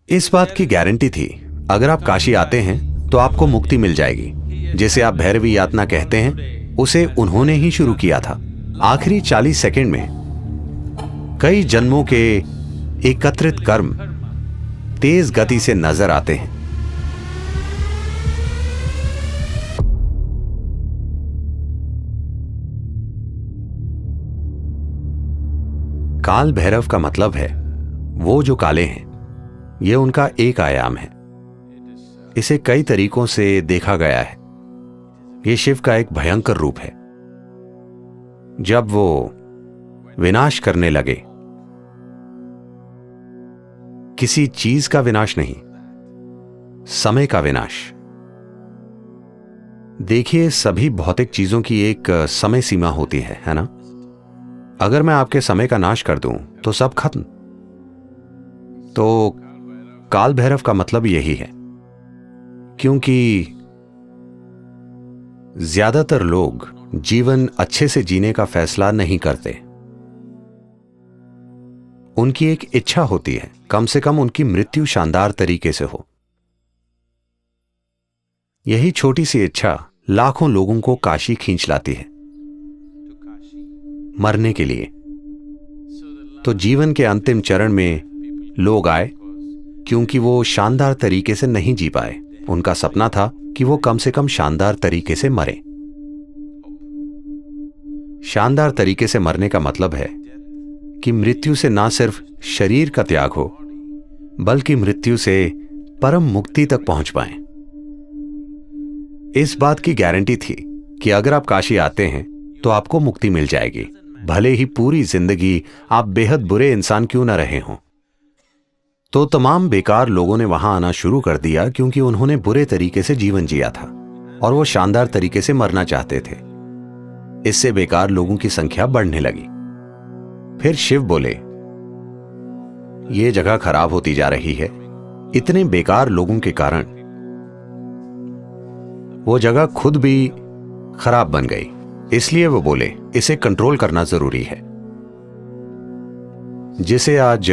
इस बात की गारंटी थी, अगर आप काशी आते हैं तो आपको मुक्ति मिल जाएगी। जिसे आप भैरवी यातना कहते हैं, उसे उन्होंने ही शुरू किया था। आखिरी 40 सेकंड में कई जन्मों के एकत्रित कर्म तेज गति से नजर आते हैं। काल भैरव का मतलब है वो जो काले हैं। यह उनका एक आयाम है। इसे कई तरीकों से देखा गया है। यह शिव का एक भयंकर रूप है। जब वो विनाश करने लगे, किसी चीज का विनाश नहीं, समय का विनाश। देखिए, सभी भौतिक चीजों की एक समय सीमा होती है ना? अगर मैं आपके समय का नाश कर दूं तो सब खत्म। तो काल भैरव का मतलब यही है, क्योंकि ज्यादातर लोग जीवन अच्छे से जीने का फैसला नहीं करते। उनकी एक इच्छा होती है, कम से कम उनकी मृत्यु शानदार तरीके से हो। यही छोटी सी इच्छा लाखों लोगों को काशी खींच लाती है, मरने के लिए। तो जीवन के अंतिम चरण में लोग आए क्योंकि वो शानदार तरीके से नहीं जी पाए। उनका सपना था कि वो कम से कम शानदार तरीके से मरे। शानदार तरीके से मरने का मतलब है कि मृत्यु से ना सिर्फ शरीर का त्याग हो, बल्कि मृत्यु से परम मुक्ति तक पहुंच पाएं। इस बात की गारंटी थी कि अगर आप काशी आते हैं तो आपको मुक्ति मिल जाएगी, भले ही पूरी जिंदगी आप बेहद बुरे इंसान क्यों न रहे हों। तो तमाम बेकार लोगों ने वहां आना शुरू कर दिया क्योंकि उन्होंने बुरे तरीके से जीवन जिया था और वो शानदार तरीके से मरना चाहते थे। इससे बेकार लोगों की संख्या बढ़ने लगी। फिर शिव बोले, ये जगह खराब होती जा रही है। इतने बेकार लोगों के कारण वो जगह खुद भी खराब बन गई। इसलिए वो बोले, इसे कंट्रोल करना जरूरी है। जिसे आज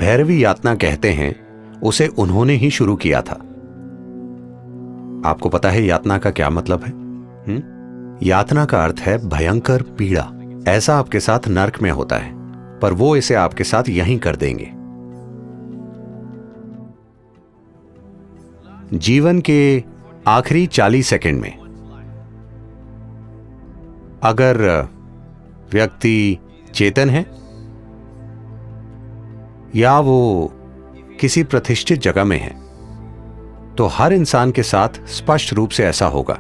भैरवी यातना कहते हैं, उसे उन्होंने ही शुरू किया था। आपको पता है यातना का क्या मतलब है? यातना का अर्थ है भयंकर पीड़ा। ऐसा आपके साथ नर्क में होता है, पर वो इसे आपके साथ यहीं कर देंगे। जीवन के आखिरी 40 सेकंड में अगर व्यक्ति चेतन है या वो किसी प्रतिष्ठित जगह में है, तो हर इंसान के साथ स्पष्ट रूप से ऐसा होगा।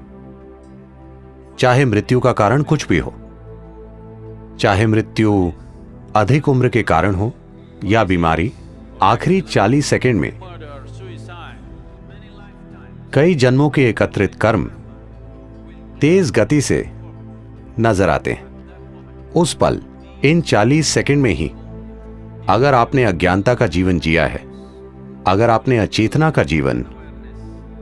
चाहे मृत्यु का कारण कुछ भी हो, चाहे मृत्यु अधिक उम्र के कारण हो या बीमारी, आखिरी 40 सेकंड में कई जन्मों के एकत्रित कर्म तेज गति से नजर आते हैं। उस पल, इन 40 सेकंड में ही, अगर आपने अज्ञानता का जीवन जिया है, अगर आपने अचेतना का जीवन,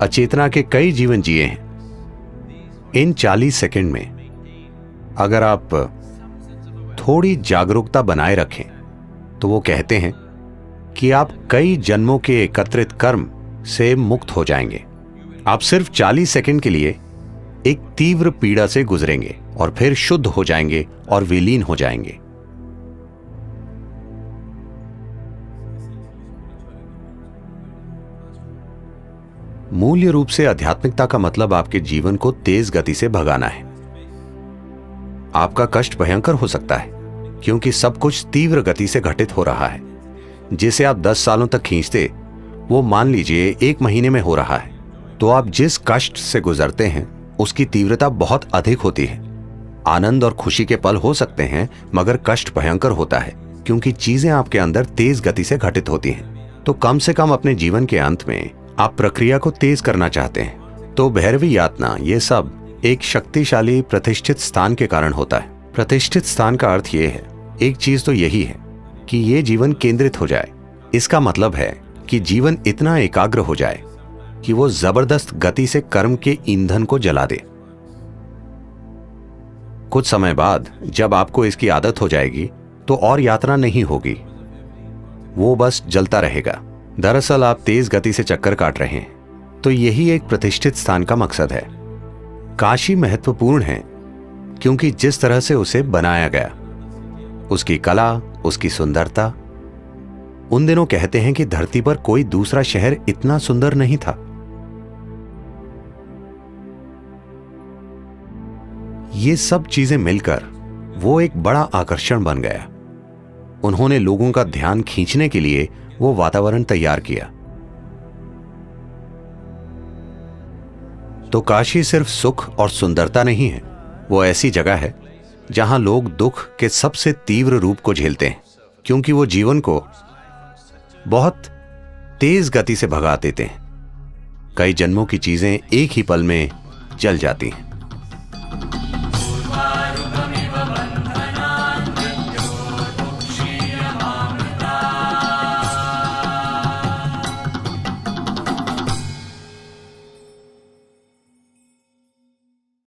अचेतना के कई जीवन जिए हैं, इन 40 सेकंड में अगर आप थोड़ी जागरूकता बनाए रखें, तो वो कहते हैं कि आप कई जन्मों के एकत्रित कर्म से मुक्त हो जाएंगे। आप सिर्फ 40 सेकंड के लिए एक तीव्र पीड़ा से गुजरेंगे और फिर शुद्ध हो जाएंगे और विलीन हो जाएंगे। मूल्य रूप से आध्यात्मिकता का मतलब आपके जीवन को तेज गति से भगाना है। आपका कष्ट भयंकर हो सकता है क्योंकि सब कुछ तीव्र गति से घटित हो रहा है। जिसे आप 10 सालों तक खींचते, वो मान लीजिए 1 महीने में हो रहा है। तो आप जिस कष्ट से गुजरते हैं उसकी तीव्रता बहुत अधिक होती है। आनंद और खुशी के पल हो सकते हैं, मगर कष्ट भयंकर होता है क्योंकि चीजें आपके अंदर तेज गति से घटित होती हैं। तो कम से कम अपने जीवन के अंत में आप प्रक्रिया को तेज करना चाहते हैं। तो भैरवी यातना, ये सब एक शक्तिशाली प्रतिष्ठित स्थान के कारण होता है। प्रतिष्ठित स्थान का अर्थ ये है, एक चीज तो यही है कि ये जीवन केंद्रित हो जाए। इसका मतलब है कि जीवन इतना एकाग्र हो जाए कि वो जबरदस्त गति से कर्म के ईंधन को जला दे। कुछ समय बाद जब आपको इसकी आदत हो जाएगी, तो और यात्रा नहीं होगी, वो बस जलता रहेगा। दरअसल आप तेज गति से चक्कर काट रहे हैं, तो यही एक प्रतिष्ठित स्थान का मकसद है। काशी महत्वपूर्ण है क्योंकि जिस तरह से उसे बनाया गया, उसकी कला, उसकी सुंदरता। उन दिनों कहते हैं कि धरती पर कोई दूसरा शहर इतना सुंदर नहीं था। ये सब चीजें मिलकर वो एक बड़ा आकर्षण बन गया। उन्होंने लोगों का ध्यान खींचने के लिए वो वातावरण तैयार किया। तो काशी सिर्फ सुख और सुंदरता नहीं है, वो ऐसी जगह है जहां लोग दुख के सबसे तीव्र रूप को झेलते हैं, क्योंकि वो जीवन को बहुत तेज गति से भगा देते हैं। कई जन्मों की चीजें एक ही पल में जल जाती हैं।